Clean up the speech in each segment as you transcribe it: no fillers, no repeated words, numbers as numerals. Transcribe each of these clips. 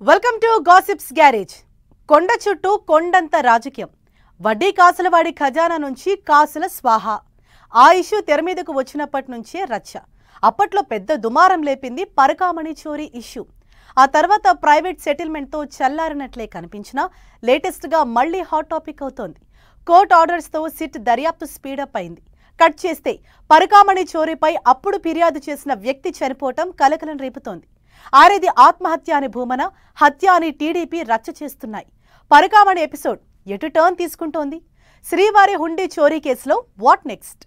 Welcome to gossips garage. కొండ చుట్టూ కొండంత రాజకీయం. వడ్డీ కాసులవాడి ఖజానా నుంచి కాసుల స్వాహ. ఆ ఇష్యూ తెర మీదకు వచ్చినప్పటి నుంచే రచ్చ. అప్పట్లో పెద్ద దుమారం లేపింది పరకామణి చోరీ ఇష్యూ. ఆ తర్వాత ప్రైవేట్ సెటిల్మెంట్తో చల్లారినట్లే కనిపించినా లేటెస్ట్గా మళ్లీ హాట్ టాపిక్ అవుతోంది. కోర్టు ఆర్డర్స్తో సిట్ దర్యాప్తు స్పీడప్ అయింది. కట్ చేస్తే పరకామణి చోరీపై అప్పుడు ఫిర్యాదు చేసిన వ్యక్తి చనిపోవటం కలకలం రేపుతోంది. ఆరేది ఆత్మహత్య అని భూమన, హత్య అని టీడీపీ రచ్చ చేస్తున్నాయి. పరకామణి ఎపిసోడ్ ఎటు టర్న్ తీసుకుంటోంది? శ్రీవారి హుండీ చోరీ కేసులో వాట్ నెక్స్ట్?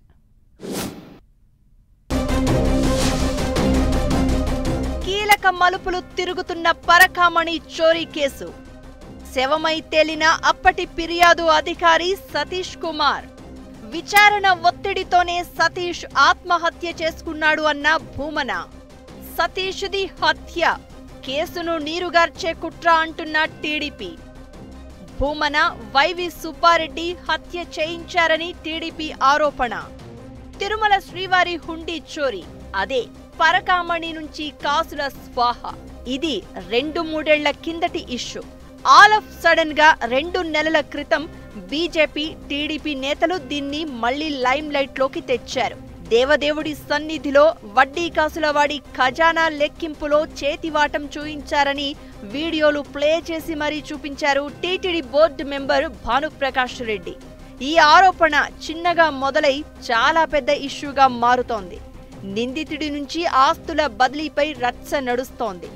కీలక మలుపులు తిరుగుతున్న పరకామణి చోరీ కేసు. శవమై తేలిన అప్పటి ఫిర్యాదు అధికారి సతీష్ కుమార్. విచారణ ఒత్తిడితోనే సతీష్ ఆత్మహత్య చేసుకున్నాడు అన్న భూమన. సతీష్ది హత్య, కేసును నీరుగార్చే కుట్ర అంటున్న టీడీపీ. భూమన, వైవి సుబ్బారెడ్డి హత్య చేయించారని టీడీపీ ఆరోపణ. తిరుమల శ్రీవారి హుండీ చోరీ, అదే పరకామణి నుంచి కాసుల స్వాహ. ఇది 2-3 కిందటి ఇష్యూ. ఆల్ ఆఫ్ సడన్ గా 2 నెలల క్రితం బీజేపీ, టీడీపీ నేతలు దీన్ని మళ్లీ లైమ్ లైట్ లోకి తెచ్చారు. దేవదేవుడి సన్నిధిలో వడ్డీ కాసులవాడి ఖజానా లెక్కింపులో చేతివాటం చూయించారని వీడియోలు ప్లే చేసి మరీ చూపించారు TTD board member Bhanuprakash Reddy. ఈ ఆరోపణ చిన్నగా మొదలై చాలా పెద్ద ఇష్యూగా మారుతోంది. నిందితుడి నుంచి ఆస్తుల బదిలీపై రచ్చ నడుస్తోంది.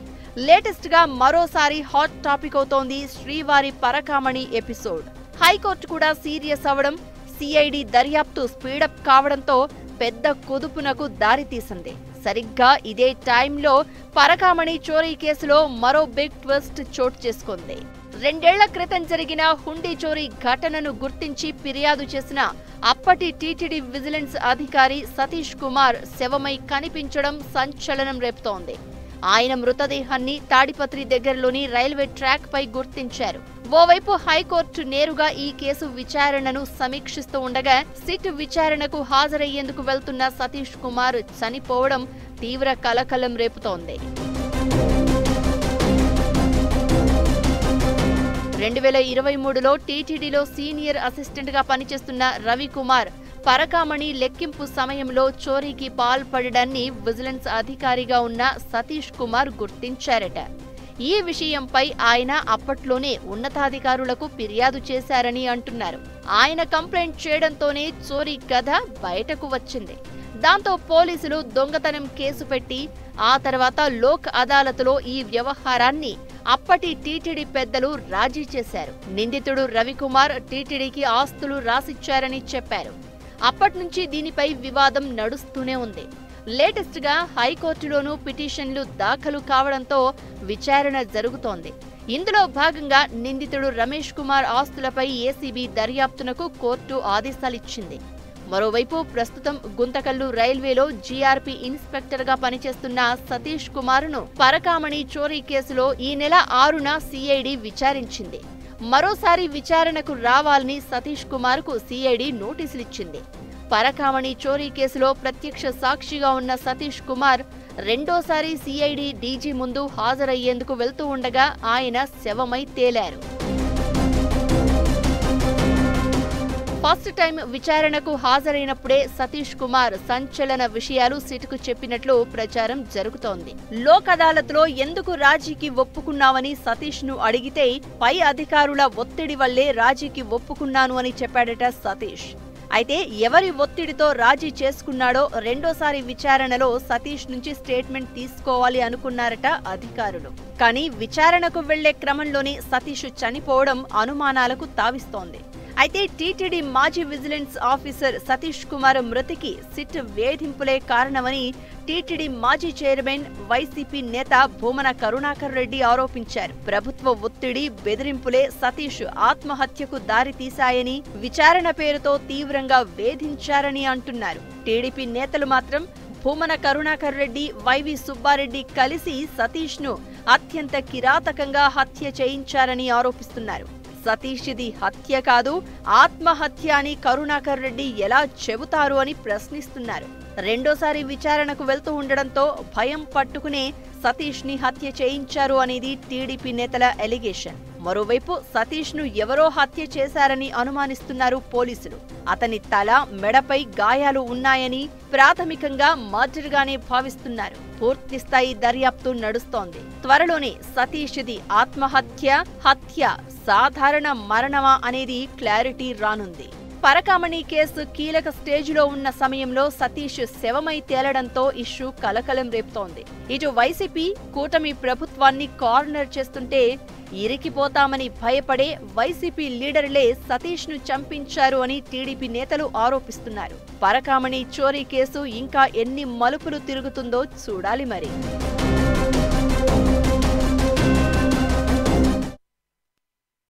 లేటెస్ట్ గా మరోసారి హాట్ టాపిక్ అవుతోంది శ్రీవారి పరకామణి ఎపిసోడ్. హైకోర్టు కూడా సీరియస్ అవ్వడం, సిఐడి దర్యాప్తు స్పీడప్ కావడంతో పెద్ద కుదుపునకు దారితీసింది. సరిగ్గా ఇదే టైంలో పరకామణి చోరీ కేసులో మరో బిగ్ ట్విస్ట్ చోటు చేసుకుంది. 2 ఏళ్ల క్రితం జరిగిన హుండీ చోరీ ఘటనను గుర్తించి ఫిర్యాదు చేసిన అప్పటి టీటీడీ విజిలెన్స్ అధికారి సతీష్ కుమార్ శవమై కనిపించడం సంచలనం రేపుతోంది. ఆయన మృతదేహాన్ని తాడిపత్రి దగ్గరలోని రైల్వే ట్రాక్ పై గుర్తించారు. ఓవైపు హైకోర్టు నేరుగా ఈ కేసు విచారణను సమీక్షిస్తూ ఉండగా, సిట్ విచారణకు హాజరయ్యేందుకు వెళ్తున్న సతీష్ కుమార్ చనిపోవడం తీవ్ర కలకలం రేపుతోంది. 2023లో టీటీడీలో సీనియర్ అసిస్టెంట్ గా పనిచేస్తున్న రవికుమార్ పరకామణి లెక్కింపు సమయంలో చోరీకి పాల్పడడాన్ని విజిలెన్స్ అధికారిగా ఉన్న సతీష్ కుమార్ గుర్తించారట. ఈ విషయంపై ఆయన అప్పట్లోనే ఉన్నతాధికారులకు ఫిర్యాదు చేశారని అంటున్నారు. ఆయన కంప్లైంట్ చేయడంతోనే చోరీ కథ బయటకు వచ్చింది. దాంతో పోలీసులు దొంగతనం కేసు పెట్టి ఆ తర్వాత లోక్ అదాలత్లో ఈ వ్యవహారాన్ని అప్పటి టీటీడీ పెద్దలు రాజీ చేశారు. నిందితుడు రవికుమార్ టీటీడీకి ఆస్తులు రాసిచ్చారని చెప్పారు. అప్పట్నుంచి దీనిపై వివాదం నడుస్తూనే ఉంది. లేటెస్ట్ గా హైకోర్టులోనూ పిటిషన్లు దాఖలు కావడంతో విచారణ జరుగుతోంది. ఇందులో భాగంగా నిందితుడు రమేష్ కుమార్ ఆస్తులపై ఏసీబీ దర్యాప్తునకు కోర్టు ఆదేశాలిచ్చింది. మరోవైపు ప్రస్తుతం గుంతకల్లు రైల్వేలో జీఆర్పీ ఇన్స్పెక్టర్ గా పనిచేస్తున్న సతీష్ కుమార్ను పరకామణి చోరీ కేసులో ఈ నెల 6న సిఐడి విచారించింది. మరోసారి విచారణకు రావాలని సతీష్ కుమార్ కు సిఐడి నోటీసులిచ్చింది. పరకామణి చోరీ కేసులో ప్రత్యక్ష సాక్షిగా ఉన్న సతీష్ కుమార్ రెండోసారి సిఐడి డీజీ ముందు హాజరయ్యేందుకు వెళ్తూ ఉండగా ఆయన శవమై తేలారు. ఫస్ట్ టైం విచారణకు హాజరైనప్పుడే సతీష్ కుమార్ సంచలన విషయాలు సిట్కు చెప్పినట్లు ప్రచారం జరుగుతోంది. లోక్ అదాలత్లో ఎందుకు రాజీకి ఒప్పుకున్నావని సతీష్ ను అడిగితే పై అధికారుల ఒత్తిడి వల్లే రాజీకి ఒప్పుకున్నాను అని చెప్పాడట సతీష్. అయితే ఎవరి ఒత్తిడితో రాజీ చేసుకున్నాడో రెండోసారి విచారణలో సతీష్ నుంచి స్టేట్మెంట్ తీసుకోవాలి అనుకున్నారట అధికారులు. కానీ విచారణకు వెళ్లే క్రమంలోనే సతీష్ చనిపోవడం అనుమానాలకు తావిస్తోంది. అయితే టీటీడీ మాజీ విజిలెన్స్ ఆఫీసర్ సతీష్ కుమార్ మృతికి సిట్ వేధింపులే కారణమని టీటీడీ మాజీ చైర్మన్, వైసీపీ నేత భూమన కరుణాకర్ రెడ్డి ఆరోపించారు. ప్రభుత్వ ఒత్తిడి, బెదిరింపులే సతీష్ ఆత్మహత్యకు దారితీశాయని, విచారణ పేరుతో తీవ్రంగా వేధించారని అంటున్నారు. టీడీపీ నేతలు మాత్రం భూమన కరుణాకర్ రెడ్డి, వైవి సుబ్బారెడ్డి కలిసి సతీష్ ను అత్యంత కిరాతకంగా హత్య చేయించారని ఆరోపిస్తున్నారు. సతీష్ది హత్య కాదు, ఆత్మహత్య అని కరుణాకర్ రెడ్డి ఎలా చెబుతారు అని ప్రశ్నిస్తున్నారు. రెండోసారి విచారణకు వెళ్తూ ఉండడంతో భయం పట్టుకునే సతీష్ ని హత్య చేయించారు అనేది టీడీపీ నేతల ఎలిగేషన్. మరోవైపు సతీష్ ను ఎవరో హత్య చేశారని అనుమానిస్తున్నారు పోలీసులు. అతని తల, మెడపై గాయాలు ఉన్నాయని ప్రాథమికంగా మర్డర్ గానే భావిస్తున్నారు. పూర్తిస్థాయి దర్యాప్తు నడుస్తోంది. త్వరలోనే సతీష్ది ఆత్మహత్య, హత్య, సాధారణ మరణమా అనేది క్లారిటీ రానుంది. పరకామణి కేసు కీలక స్టేజిలో ఉన్న సమయంలో సతీష్ శవమై తేలడంతో ఇష్యూ కలకలం రేపుతోంది. ఇటు వైసీపీ కూటమి ప్రభుత్వాన్ని కార్నర్ చేస్తుంటే ఇరికిపోతామని భయపడే వైసీపీ లీడర్లే సతీష్ ను చంపించారు అని టీడీపీ నేతలు ఆరోపిస్తున్నారు. పరకామణి చోరీ కేసు ఇంకా ఎన్ని మలుపులు తిరుగుతుందో చూడాలి మరి.